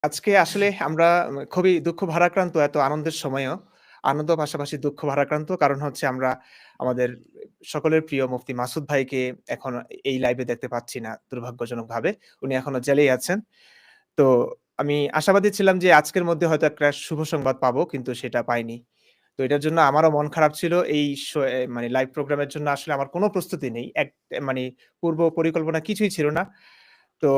আজকে আসলে আমরা খুবই দুঃখ ভারাক্রান্ত এত আনন্দের সময়েও। আনন্দ পাশাপাশি দুঃখ ভারাক্রান্ত। কারণ হচ্ছে আমরা আমাদের সকলের প্রিয় মুফতি মাসুদ ভাইকে এখন এই লাইভে দেখতে পাচ্ছি না দুর্ভাগ্যজনকভাবে। উনি এখনো জেলেই আছেন। তো আমি আশাবাদী ছিলাম যে আজকের মধ্যে হয়তো একটা শুভ সংবাদ পাবো, কিন্তু সেটা পাইনি। তো এটার জন্য আমারও মন খারাপ ছিল। এই শ এ মানে লাইভ প্রোগ্রামের জন্য আসলে আমার কোনো প্রস্তুতি নেই। মানে পূর্ব পরিকল্পনা কিছুই ছিল না। তো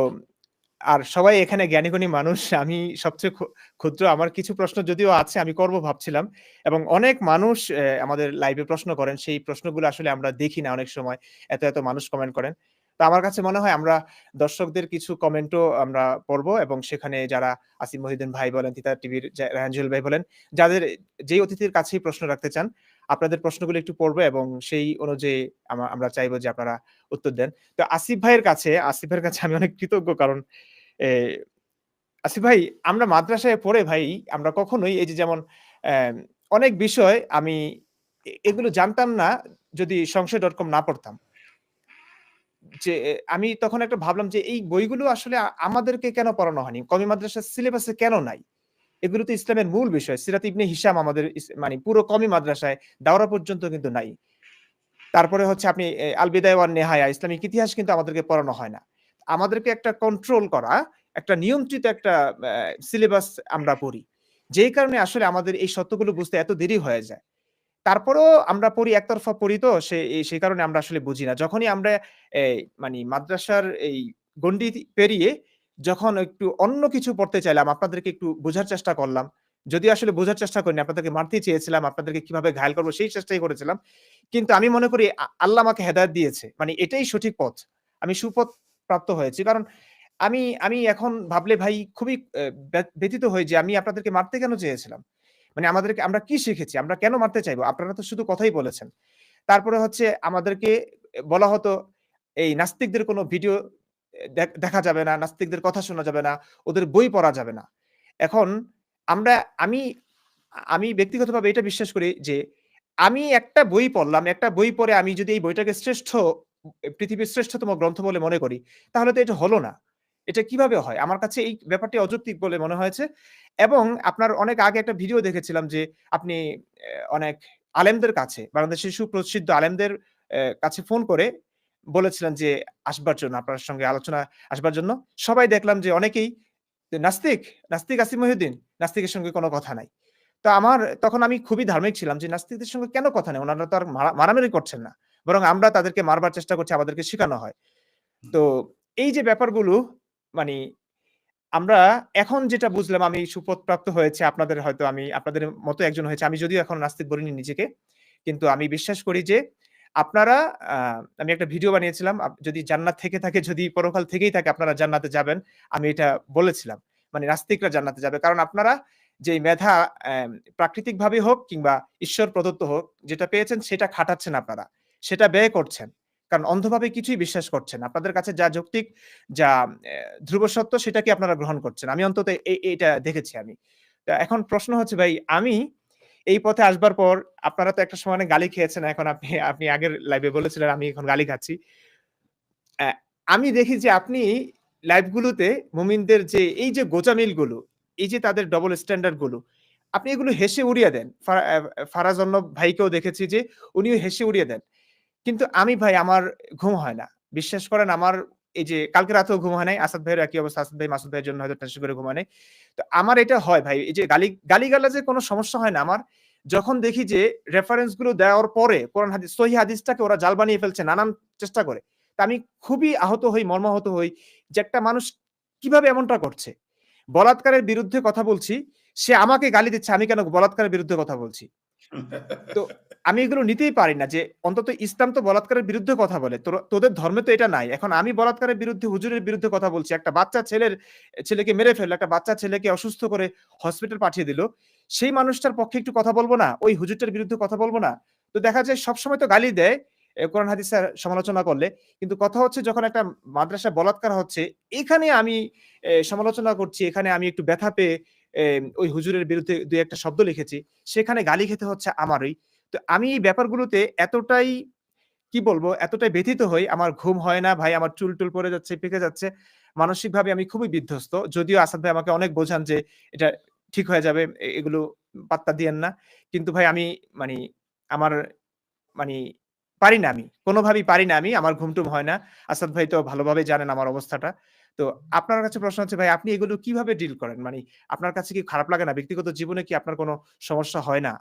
আর সবাই এখানে জ্ঞানী-গুণী মানুষ। আমি সবচেয়ে ক্ষুদ্র। আমার কিছু প্রশ্ন যদিও আছে আমি করব ভাবছিলাম। এবং অনেক মানুষ আমাদের লাইভে প্রশ্ন করেন। সেই প্রশ্নগুলো আসলে আমরা দেখি না অনেক সময়। এত মানুষ কমেন্ট করেন। তো আমার কাছে মনে হয় আমরা দর্শকদের কিছু কমেন্টও আমরা পড়ব এবং সেখানে যারা আসিফ মহিউদ্দিন ভাই বলেন, তিতাস টিভির রায়হান জুয়েল ভাই বলেন, যাদের যেই অতিথির কাছেই প্রশ্ন রাখতে চান, আপনাদের প্রশ্নগুলো একটু পড়ব এবং সেই অনুযায়ী আমরা চাইবো যে আপনারা উত্তর দেন। তো আসিফ ভাইয়ের কাছে আমি অনেক কৃতজ্ঞ, কারণ এ আসিফ ভাই, আমরা মাদ্রাসায় পড়ে ভাই আমরা কখনোই এই যে যেমন অ্যাম অনেক বিষয় আমি এগুলো জানতাম না যদি সংশয়.com না পড়তাম। যে আমি তখন একটা ভাবলাম যে এই বইগুলো আসলে আমাদেরকে কেন পড়ানো হয়নি? কওমি মাদ্রাসার সিলেবাসে কেন নাই? এগুলো তো ইসলামের মূল বিষয়। সিরাত ইবনে হিশাম আমাদের মানে পুরো কওমি মাদ্রাসায় দাওরা পর্যন্ত কিন্তু নাই। তারপরে হচ্ছে আপনি আল বিদায়া ওয়ান নেহায়া ইসলামিক ইতিহাস কিন্তু আমাদেরকে পড়ানো হয় না। আমাদেরকে একটা কন্ট্রোল করা, একটা নিয়ন্ত্রিত একটা সিলেবাস আমরা পড়ি। যেই কারণে আসলে আমাদের এই সত্যগুলো বুঝতে এত দেরি হয়ে যায়। তারপরেও আমরা পড়ি, একতরফা পড়ি, তো সেই কারণে আমরা আসলে বুঝি না। যখনই আমরা মানি মাদ্রাসার এই গণ্ডি পেরিয়ে যখন একটু অন্য কিছু পড়তে চাইলাম, আপনাদেরকে একটু বোঝার চেষ্টা করলাম। যদিও আসলে বোঝার চেষ্টা করিনি, আপনাদেরকে মারতেই চেয়েছিলাম, আপনাদেরকে কিভাবে ঘায়েল করব সেই চেষ্টাই করেছিলাম। কিন্তু আমি মনে করি আল্লাহ আমাকে হেদায়েত দিয়েছে। মানে এটাই সঠিক পথ। আমি সুপথ প্রাপ্ত হয়েছি। কারণ আমি আমি এখন ভাবলে ভাই খুবই ব্যথিত হই যে আমি আপনাদেরকে মারতে কেন চেয়েছিলাম? মানে আমরা কি শিখেছি? আমরা কেন মারতে চাইবো? আপনারা তো শুধু কথাই বলেছেন। তারপরে হচ্ছে আমাদেরকে বলা হতো এই নাস্তিকদের কোনো ভিডিও দেখা যাবে না, নাস্তিকদের কথা শোনা যাবে না, ওদের বই পড়া যাবে না। এখন আমরা আমি আমি ব্যক্তিগতভাবে এটা বিশ্বাস করি যে আমি একটা বই পড়লাম, একটা বই পড়ে আমি যদি এই বইটাকে পৃথিবীর শ্রেষ্ঠতম গ্রন্থ বলে মনে করি, তাহলে তো এটা হলো না। এটা কিভাবে হয়? আমার কাছে এই ব্যাপারটি অযৌক্তিক বলে মনে হয়েছে। এবং আপনার অনেক আগে একটা ভিডিও দেখেছিলাম যে আপনি অনেক আলেমদের কাছে, বাংলাদেশের সুপ্রসিদ্ধ আলেমদের কাছে ফোন করে বলেছিলেন যে আসবার জন্য, আপনার সঙ্গে আলোচনা আসবার জন্য। সবাই দেখলাম যে অনেকেই নাস্তিক, নাস্তিক আসিফ মহিউদ্দিন, নাস্তিকের সঙ্গে কোনো কথা নাই। তো তখন আমি খুবই ধার্মিক ছিলাম যে নাস্তিকদের সঙ্গে কেন কথা নেই? উনারা তো আর মারামারি করছেন না। বরং আমরা তাদেরকে মারবার চেষ্টা করছি, আমাদেরকে শিখানো হয়। তো এই যে ব্যাপারগুলো মানি আমরা এখন যেটা বুঝলাম, আমি সুপথপ্রাপ্ত হয়েছে, আমি আপনাদের মতো একজন হয়েছে। আমি যদিও এখন নাস্তিক বলিনি নিজেকে। কিন্তু আমি বিশ্বাস করি যে আপনারা আ আমি একটা ভিডিও বানিয়েছিলাম। যদি জান্নাত থেকে থাকে, যদি পরকাল থেকেই থাকে আপনারা জান্নাতে যাবেন। আমি এটা বলেছিলাম। মানে নাস্তিকরা জান্নাতে যাবে। কারণ আপনারা যেই মেধা প্রাকৃতিকভাবে হোক কিংবা ঈশ্বর প্রদত্ত হোক, যেটা পেয়েছেন সেটা খাটাচ্ছেন আপনারা। সেটা ব্যয় করছেন। কারণ অন্ধভাবে কিছুই বিশ্বাস করছেন না। আপনাদের কাছে যা যৌক্তিক, যা ধ্রুব সত্য, সেটাকে আপনারা গ্রহণ করছেন। আমি অন্তত এইটা দেখেছি আমি। তো এখন প্রশ্ন হচ্ছে ভাই, আমি এই পথে আসবার পর আপনারা তো একটা সময় অনেক গালি খেয়েছেন। এখন আপনি আগের লাইভে বলেছিলেন আমি এখন গালি খাচ্ছি। অ্যা আমি দেখি যে আপনি লাইভ গুলোতে মুমিনদের যে এই যে গোঁচামিলগুলো, এই যে তাদের ডবল স্ট্যান্ডার্ড গুলো, আপনি এগুলো হেসে উড়িয়ে দেন। ফারাজ অর্ণব ভাইকেও দেখেছি যে উনিও হেসে উড়িয়ে দেন। কিন্তু আমি ভাই, আমার ঘুম হয় না। বিশ্বাস করেন, আমার এই যে কালকে রাতেও ঘুম হয় নাই। আসাদ ভাইয়েরও একই অবস্থা। আসাদ ভাই মাসুদ ভাইয়ের জন্য হয়তো টেনশন করে ঘুম হয় নাই। তো আমার এটা হয় ভাই। এই যে গালিগালাজের কোনো সমস্যা হয় না আমার। যখন দেখি যে রেফারেন্স গুলো দেওয়ার পরে কোরআন হাদিস, সহিহ হাদিসটাকে ওরা জাল বানিয়ে ফেলছে নানান চেষ্টা করে। তা আমি খুবই আহত হই, মর্মাহত হই যে একটা মানুষ কিভাবে এমনটা করছে? বলাৎকারের বিরুদ্ধে কথা বলছি, সে আমাকে গালি দিচ্ছে, আমি কেন বলাৎকারের বিরুদ্ধে কথা বলছি? তো আমি এগুলো নিতেই পারি না যে অন্তত ইসলাম তো বলাৎকারের বিরুদ্ধে কথা বলে। তোদের ধর্মে তো এটা নাই। এখন আমি বলাৎকারের বিরুদ্ধে, হুজুরের বিরুদ্ধে কথা বলছি। একটা বাচ্চা ছেলেকে মেরে ফেললো, একটা বাচ্চা ছেলেকে অসুস্থ করে হসপিটাল পাঠিয়ে দিল। সেই মানুষটার পক্ষে একটু কথা বলব না? ওই হুজুরটার বিরুদ্ধে কথা বলব না? তো দেখা যায় সবসময় তো গালি দেয় কোরআন হাদিসের সমালোচনা করলে। কিন্তু কথা হচ্ছে যখন একটা মাদ্রাসায় বলাৎকার হচ্ছে, এখানে আমি সমালোচনা করছি, এখানে আমি একটু ব্যথা পেয়ে ওই হুজুরের বিরুদ্ধে ২-১ টা শব্দ লিখেছি। সেখানে গালি খেতে হচ্ছে আমারই। তো আমি এই ব্যাপারগুলোতে এতটাই কি বলবো? এতটাই ব্যথিত হই, আমার ঘুম হয় না ভাই, আমার চুল-টুল পড়ে যাচ্ছে, পেকে যাচ্ছে। মানসিকভাবে আমি খুবই বিধ্বস্ত। যদিও আসাদ ভাই আমাকে অনেক বোঝান যে, "এটা ঠিক হয়ে যাবে। এগুলো পাত্তা দিয়েন না।" কিন্তু ভাই আমি মানি আমার মানি পারি না আমি। কোনভাবেই পারি না আমি। আমার ঘুম-টুম হয় না। আসাদ ভাই তো ভালোভাবেই জানেন আমার অবস্থাটা। তো আপনার কাছে প্রশ্ন হচ্ছে ভাই আপনি এগুলো কিভাবে ডিল করেন? মানি আপনার কাছে কি খারাপ লাগে না? ব্যক্তিগত জীবনে কি আপনার কোন সমস্যা হয় না?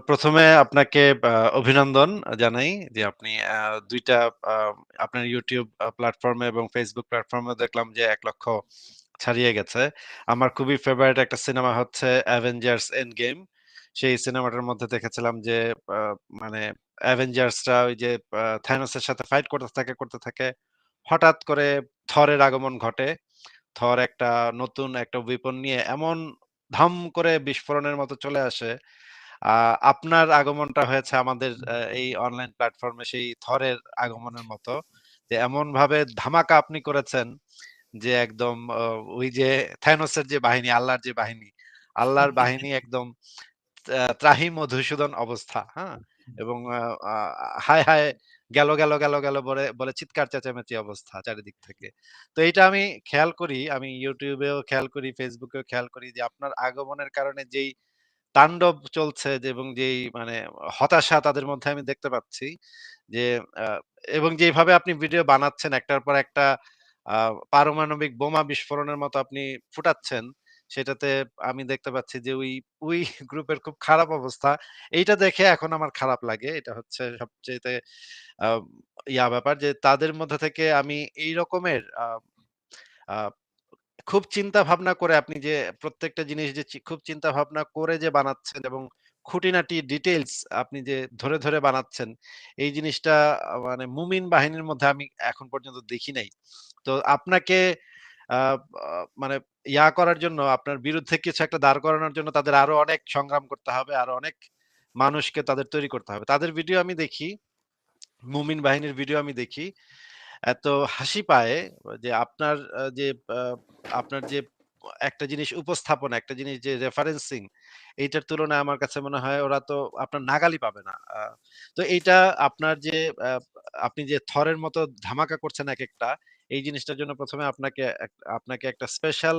১ম এ আপনাকে অভিনন্দন জানাই যে আপনি ২ টা আ আপনার YouTube প্ল্যাটফর্মে এবং Facebook প্ল্যাটফর্মে দেখলাম যে ১,০০,০০০ ছাড়িয়ে গেছে। আমার খুবই ফেভারাইট একটা সিনেমা হচ্ছে 'অ্যাভেঞ্জার্স এন্ড গেম'। সেই সিনেমাটার মধ্যে দেখেছিলাম যে আ মানে অ্যাভেঞ্জার্সরা ওই যে থানোসের সাথে ফাইট করতে থাকে। হঠাৎ করে থরের আগমন ঘটে। থর একটা নতুন একটা ওয়েপন নিয়ে এমন ধাম করে বিস্ফোরণের মতো চলে আসে। আ আপনার আগমনটা হয়েছে আমাদের এই অনলাইন প্ল্যাটফর্মে সেই থরের আগমনের মতো। যে এমনভাবে ধামাকা আপনি করেছেন যে একদম ওই যে থানোসের যে বাহিনী, আল্লাহর যে বাহিনী, আল্লাহর বাহিনী একদম ত্রাহি মধুসূদন অবস্থা, হ্যাঁ? এবং আ আ হায়, হায়! গেল বলে বলে চিৎকার চেঁচামেচি অবস্থা চারিদিক থেকে। তো এইটা আমি খেয়াল করি, আমি YouTube এও খেয়াল করি, Facebook এও খেয়াল করি যে আপনার আগমনের কারণে যেই তাণ্ডব চলছে যে এবং যেই মানে হতাশা তাদের মধ্যে আমি দেখতে পাচ্ছি যে আ এবং যেইভাবে আপনি ভিডিও বানাচ্ছেন একটার পর একটা আ পারমাণবিক বোমা বিস্ফোরণের মতো আপনি ফুটাচ্ছেন, সেটাতে আমি দেখতে পাচ্ছি যে ওই গ্রুপের খুব খারাপ অবস্থা। এইটা দেখে এখন আমার খারাপ লাগে। এটা হচ্ছে সবচাইতে আ ব্যাপার যে তাদের মধ্যে থেকে আমি এই রকমের আ খুব চিন্তা ভাবনা করে আপনি যে প্রত্যেকটা জিনিস যে খুব চিন্তা ভাবনা করে যে বানাচ্ছেন এবং খুঁটিনাটি ডিটেইলস আপনি যে ধরে বানাচ্ছেন, এই জিনিসটা মানে মুমিন বাহিনীর মধ্যে আমি এখন পর্যন্ত দেখি নাই। তো আপনাকে আ আ মানে করার জন্য আপনার বিরুদ্ধে কিছু একটা দাঁড় করানোর জন্য তাদের আরো অনেক সংগ্রাম করতে হবে। আরো অনেক মানুষকে তাদের তৈরি করতে হবে। তাদের ভিডিও আমি দেখি, মুমিন বাহিনীর ভিডিও আমি দেখি। এত হাসি পায় যে যে আ আপনার যে একটা জিনিস উপস্থাপন, একটা জিনিস যে রেফারেন্সিং এইটার তুলনায় আমার কাছে মনে হয় ওরা তো আপনার নাগালই পাবে না। তো এইটা আপনার যে আ আপনি যে থরের মতো ধামাকা করছেন একেকটা, এই জিনিসটার জন্য ১ম এ আপনাকে একটা স্পেশাল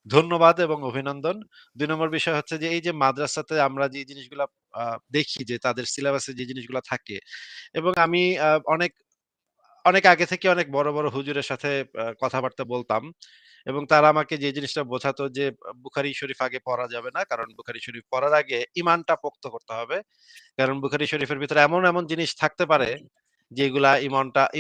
ধন্যবাদ এবং অভিনন্দন। ২ নম্বর বিষয় হচ্ছে যে এই যে মাদ্রাসাতে আমরা যে জিনিসগুলা আ দেখি যে তাদের সিলেবাসে যে জিনিসগুলা থাকে এবং আমি অনেক আগে থেকে অনেক বড় হুজুরের সাথে কথাবার্তা বলতাম এবং তারা আমাকে যে জিনিসটা বোঝাতো যে বুখারী শরীফ আগে পড়া যাবে না। কারণ বুখারী শরীফ পড়ার আগে ঈমানটা পোক্ত করতে হবে। কারণ বুখারী শরীফের ভিতরে এমন জিনিস থাকতে পারে যেগুলা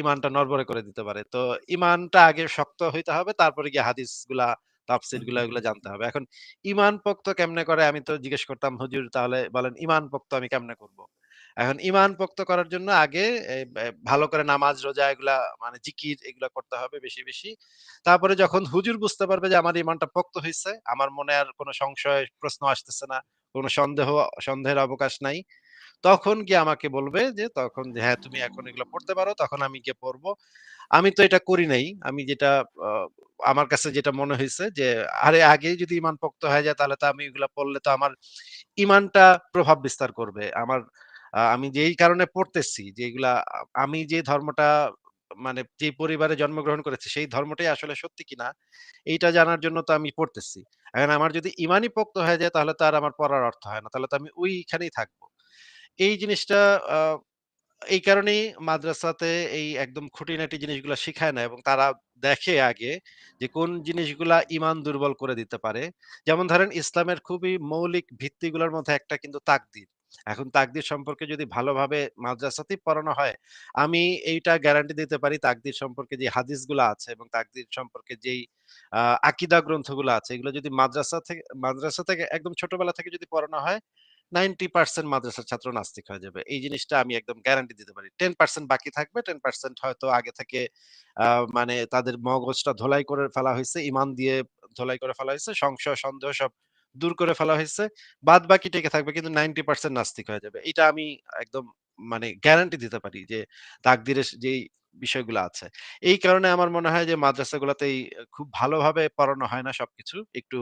ঈমানটা নড়বড়ে করে দিতে পারে। তো ঈমানটা আগে শক্ত হইতে হবে তারপরে গিয়ে হাদিসগুলা, তাফসীরগুলা এগুলা জানতে হবে। এখন ঈমান পোক্ত কেমনে করে আমি তো জিজ্ঞেস করতাম, "হুজুর তাহলে বলেন ঈমান পোক্ত আমি কেমনে করব?" এখন ঈমান পোক্ত করার জন্য আগে এ বে ভালো করে নামাজ, রোজা এগুলা মানে জিকির এগুলা করতে হবে বেশি। তারপরে যখন হুজুর বুঝতে পারবে যে আমার ঈমানটা পোক্ত হইছে, আমার মনে আর কোন সংশয় প্রশ্ন আসতেছে না, কোন সন্দেহের অবকাশ নাই। তখন গিয়ে আমাকে বলবে যে তখন যে, "হ্যাঁ, তুমি এখন এগুলো পড়তে পারো।" তখন আমি গিয়ে পড়ব। আমি তো এটা করি নাই। আমি যেটা আ আমার কাছে যেটা মনে হইছে যে, আরে আগেই যদি ঈমান পোক্ত হয়ে যায় তাহলে তো আমি এগুলা পড়লে তো আমার ঈমানটা প্রভাব বিস্তার করবে। আমি যেই কারণে পড়তেছি যে এগুলা আমি যে ধর্মটা মানে যে পরিবারে জন্মগ্রহণ করেছি সেই ধর্মটাই আসলে সত্যি কিনা এইটা জানার জন্য তো আমি পড়তেছি। এখন আমার যদি ঈমানই পোক্ত হয়ে যায় তাহলে তো আর আমার পড়ার অর্থ হয় না। তাহলে তো আমি ওইখানেই থাকবো। এই জিনিসটা আ এই কারণেই মাদ্রাসাতে এই একদম খুঁটিনাটি জিনিসগুলা শিখায় না এবং তারা দেখে আগে যে কোন জিনিসগুলা ঈমান দুর্বল করে দিতে পারে। যেমন ধরেন ইসলামের খুবই মৌলিক ভিত্তিগুলোর মধ্যে একটা কিন্তু তাকদীর। এখন তাকদীর সম্পর্কে যদি ভালোভাবে মাদ্রাসাতেই পড়ানো হয়, আমি এইটা গ্যারান্টি দিতে পারি তাকদীর সম্পর্কে যে হাদিসগুলা আছে এবং তাকদীর সম্পর্কে যেই আ আকীদা গ্রন্থগুলো আছে এগুলো যদি মাদ্রাসা থেকে একদম ছোটবেলা থেকে যদি পড়ানো হয় 90% মাদ্রাসার ছাত্র নাস্তিক হয়ে যাবে। এই জিনিসটা আমি একদম গ্যারান্টি দিতে পারি। 10% বাকি থাকবে। 10% হয়তো আগে থেকে আ মানে তাদের মগজটা ধোলাই করে ফেলা হইছে। ঈমান দিয়ে ধোলাই করে ফেলা হইছে। সংশয়, সন্দেহ সব দূর করে ফেলা হইছে। বাদবাকি টিকে থাকবে কিন্তু 90% নাস্তিক হয়ে যাবে। এটা আমি একদম মানে গ্যারান্টি দিতে পারি যে তাকদীরের যেই বিষয়গুলো আছে। এই কারণে আমার মনে হয় যে মাদ্রাসাগুলাতেই খুব ভালোভাবে পড়ানো হয় না সবকিছু। একটু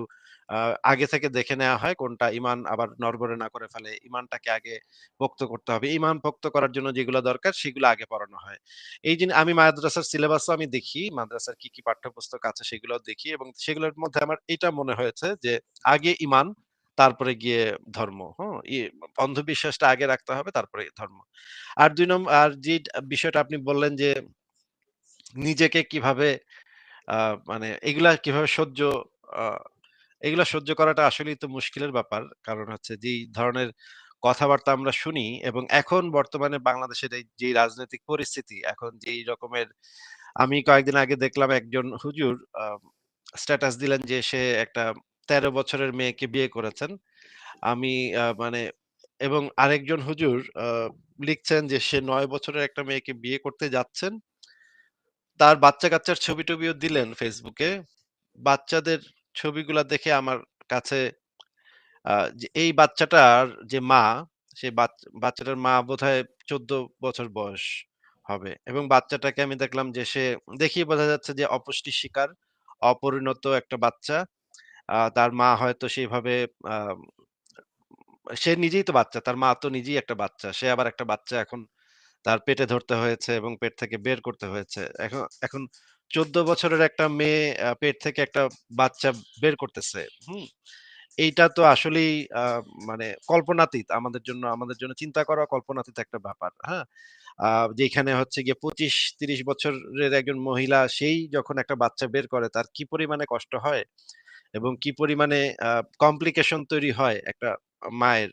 আ আগে থেকে দেখে নেওয়া হয় কোনটা ঈমান আবার নড়বড়ে না করে ফেলে। ঈমানটাকে আগে পোক্ত করতে হবে। ঈমান পোক্ত করার জন্য যেগুলো দরকার সেগুলো আগে পড়ানো হয়। আমি মাদ্রাসার সিলেবাসও আমি দেখি। মাদ্রাসার কি, কি পাঠ্যপুস্তক আছে সেগুলোও দেখি এবং সেগুলোর মধ্যে আমার এটা মনে হয়েছে যে আগে ঈমান তারপরে গিয়ে ধর্ম। হুম? অন্ধবিশ্বাসটা আগে রাখতে হবে তারপরে ধর্ম। আর ২ আর যে বিষয়টা আপনি বললেন যে নিজেকে কিভাবে আ মানে আ এগুলা সহ্য করাটা আসলেই তো মুশকিলের ব্যাপার। কারণ হচ্ছে যেই ধরনের কথাবার্তা আমরা শুনি এবং এখন বর্তমানে বাংলাদেশের যেই রাজনৈতিক পরিস্থিতি, এখন যেই রকমের আমি কয়েকদিন আগে দেখলাম একজন হুজুর আ স্ট্যাটাস দিলেন যে সে একটা ১৩ বছরের মেয়েকে বিয়ে করেছেন। আমি মানে এবং আরেকজন হুজুর আ লিখছেন যে সে ৯ বছরের একটা মেয়েকে বিয়ে করতে যাচ্ছেন। তার বাচ্চা-কাচ্চার ছবি-টবিও দিলেন ফেসবুকে। বাচ্চাদের ছবিগুলা দেখে আমার কাছে যে এই বাচ্চাটার যে মা, সেই বাচ্চাটার মা বোধহয় ১৪ বছর বয়স হবে এবং বাচ্চাটাকে আমি দেখলাম যে সে দেখেই বোঝা যাচ্ছে যে অপুষ্টির শিকার, অপরিণত একটা বাচ্চা। তার মা হয়তো সেইভাবে আ সে নিজেই তো বাচ্চা। তার মা তো নিজেই একটা বাচ্চা। সে আবার একটা বাচ্চা এখন তার পেটে ধরতে হয়েছে এবং পেট থেকে বের করতে হয়েছে। এখন ১৪ বছরের একটা মেয়ে পেট থেকে একটা বাচ্চা বের করতেছে। হুম? এইটা তো আসলেই মানে কল্পনাতীত আমাদের জন্য চিন্তা করা কল্পনাতীত একটা ব্যাপার। হ্যাঁ? আ যেখানে হচ্ছে গিয়ে ২৫-৩০ বছরের একজন মহিলা সেই যখন একটা বাচ্চা বের করে তার কি পরিমাণে কষ্ট হয় এবং কি পরিমাণে আ কমপ্লিকেশন তৈরি হয় একটা মায়ের।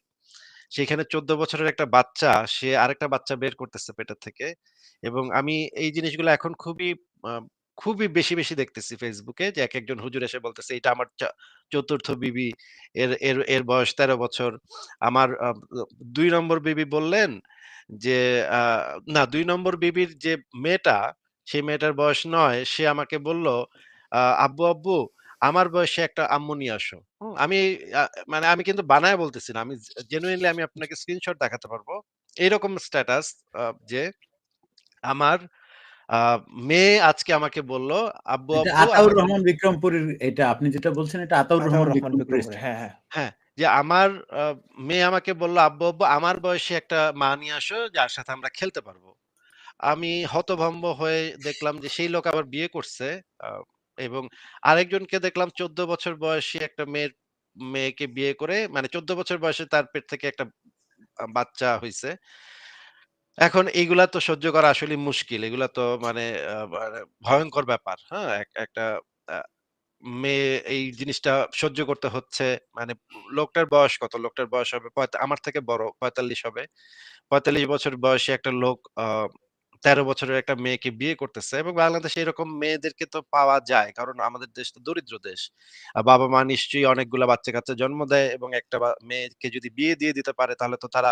সেখানে ১৪ বছরের একটা বাচ্চা, সে আরেকটা বাচ্চা বের করতেছে পেটের থেকে। এবং আমি এই জিনিসগুলো এখন আ খুবই বেশি দেখতেছি ফেসবুকে যে একেকজন হুজুর এসে বলতেছে, "এটা আমার ৪র্থ বিবি। এর বয়স ১৩ বছর।" আমার ২ নম্বর বিবি বললেন যে আ না ২ নম্বর বিবির যে মেয়েটা, সেই মেয়েটার বয়স ৯ সে আমাকে বলল, "আব্বু, আমার বয়সে একটা আম্মু নিয়ে আসো।" আমি আ মানে আমি কিন্তু বানায় বলতেছি না। আমি জেনুইনলি আমি আপনাকে স্ক্রিনশট দেখাতে পারবো। এরকম স্ট্যাটাস যে আমার আ মেয়ে আজকে আমাকে বলল, এটা আব্বু আতাউর আমার রহমান বিক্রমপুরীর, এটা আপনি যেটা বলছেন এটা আতাউর আতাউর রহমান রহমান বিক্রমপুরীর বিক্রমপুরী। হ্যাঁ, স্ট্যাটাস। হ্যাঁ। হ্যাঁ, যে আমার মেয়ে আমাকে বলল, আব্বু আমার বয়সী একটা মা নিয়ে আসো যার সাথে আমরা খেলতে পারবো।" আমি হতভম্ব হয়ে দেখলাম যে সেই লোক আবার বিয়ে করছে। আ এবং আরেকজনকে দেখলাম ১৪ বছর বয়সী একটা মেয়েকে বিয়ে করে মানে ১৪ বছর বয়সে তার পেট থেকে একটা বাচ্চা হইছে। এখন এইগুলা তো সহ্য করা আসলেই মুশকিল। এগুলা তো মানে ভয়ংকর ব্যাপার। হ্যাঁ? একটা আ মেয়ে এই জিনিসটা সহ্য করতে হচ্ছে। মানে লোকটার বয়স কত? লোকটার বয়স হবে আমার থেকে বড় ৪৫ হবে। ৪৫ বছর বয়সী একটা লোক ১৩ বছরের একটা মেয়েকে বিয়ে করতেছে এবং বাংলাদেশে এরকম মেয়েদেরকে তো পাওয়া যায়। কারণ আমাদের দেশ তো দরিদ্র দেশ। বাবা-মা নিশ্চয়ই অনেকগুলা বাচ্চা-কাচ্চা জন্ম দেয় এবং একটা মেয়েকে যদি বিয়ে দিয়ে দিতে পারে তাহলে তো তারা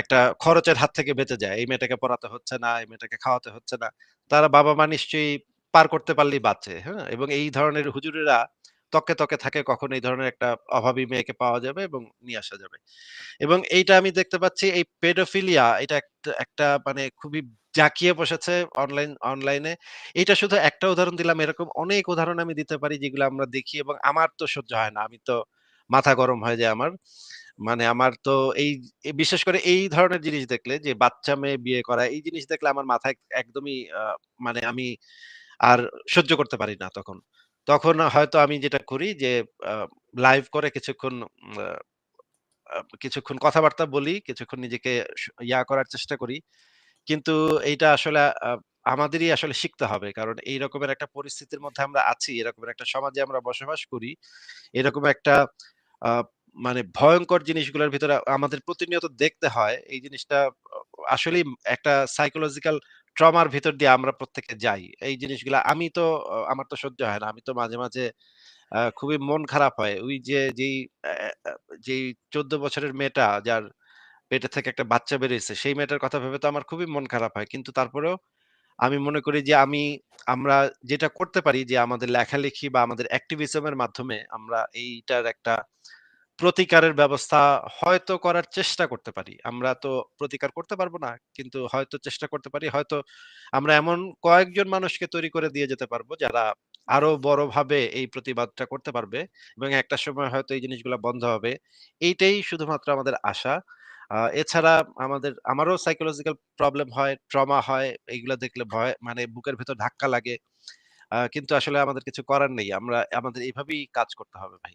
একটা খরচের হাত থেকে বেঁচে যায়। এই মেয়েটাকে পড়াতে হচ্ছে না, এই মেয়েটাকে খাওয়াতে হচ্ছে না। তারা বাবা-মা নিশ্চয়ই পার করতে পারলেই বাঁচে। হ্যাঁ? এবং এই ধরনের হুজুরেরা তকে থাকে কখন এই ধরনের একটা অভাবী মেয়েকে পাওয়া যাবে এবং নিয়ে আসা যাবে। এবং এইটা আমি দেখতে পাচ্ছি এই পেডোফিলিয়া এটা একটা মানে খুবই জাঁকিয়ে বসেছে অনলাইনে। এটা শুধু একটা উদাহরণ দিলাম। এরকম অনেক উদাহরণ আমি দিতে পারি যেগুলো আমরা দেখি এবং আমার তো সহ্য হয় না। আমি তো মাথা গরম হয়ে যায় আমার। মানে আমার তো এই বিশেষ করে এই ধরনের জিনিস দেখলে যে বাচ্চা মেয়ে বিয়ে করা এই জিনিস দেখলে আমার মাথায় একদমই মানে আমি আর সহ্য করতে পারি না তখন। তখন হয়তো আমি যেটা করি যে আ লাইভ করে আ কিছুক্ষণ কথাবার্তা বলি, কিছুক্ষণ নিজেকে করার চেষ্টা করি। কিন্তু এইটা আসলে আ আমাদেরই আসলে শিখতে হবে। কারণ এই রকমের একটা পরিস্থিতির মধ্যে আমরা আছি, এরকমের একটা সমাজে আমরা বসবাস করি। এরকম একটা আ মানে ভয়ংকর জিনিসগুলোর ভিতরে আমাদের প্রতিনিয়ত দেখতে হয়। এই জিনিসটা আসলেই একটা সাইকোলজিক্যাল ট্রমার ভিতর দিয়ে আমরা প্রত্যেকে যাই। এই জিনিসগুলা আমি তো আমার তো সহ্য হয় না। আমি তো মাঝে খুবই মন খারাপ হয়। ওই যে অ্যা অ্যা যেই ১৪ বছরের মেয়েটা যার পেটে থেকে একটা বাচ্চা বেরিয়েছে, সেই মেয়েটার কথা ভেবে তো আমার খুবই মন খারাপ হয়। কিন্তু তারপরেও আমি মনে করি যে আমরা যেটা করতে পারি যে আমাদের লেখালেখি বা আমাদের অ্যাক্টিভিজম এর মাধ্যমে আমরা এইটার একটা প্রতিকারের ব্যবস্থা হয়তো করার চেষ্টা করতে পারি। আমরা তো প্রতিকার করতে পারব না। কিন্তু হয়তো চেষ্টা করতে পারি। হয়তো আমরা এমন কয়েকজন মানুষকে তৈরি করে দিয়ে যেতে পারবো যারা আরো বড়ভাবে এই প্রতিবাদটা করতে পারবে এবং একটা সময় হয়তো এই জিনিসগুলা বন্ধ হবে। এইটাই শুধুমাত্র আমাদের আশা। এছাড়া আমারও সাইকোলজিক্যাল প্রবলেম হয়, ট্রমা হয়। এগুলা দেখলে ভয় মানে বুকের ভেতর ধাক্কা লাগে। কিন্তু আসলে আমাদের কিছু করার নেই। আমাদের এভাবেই কাজ করতে হবে ভাই।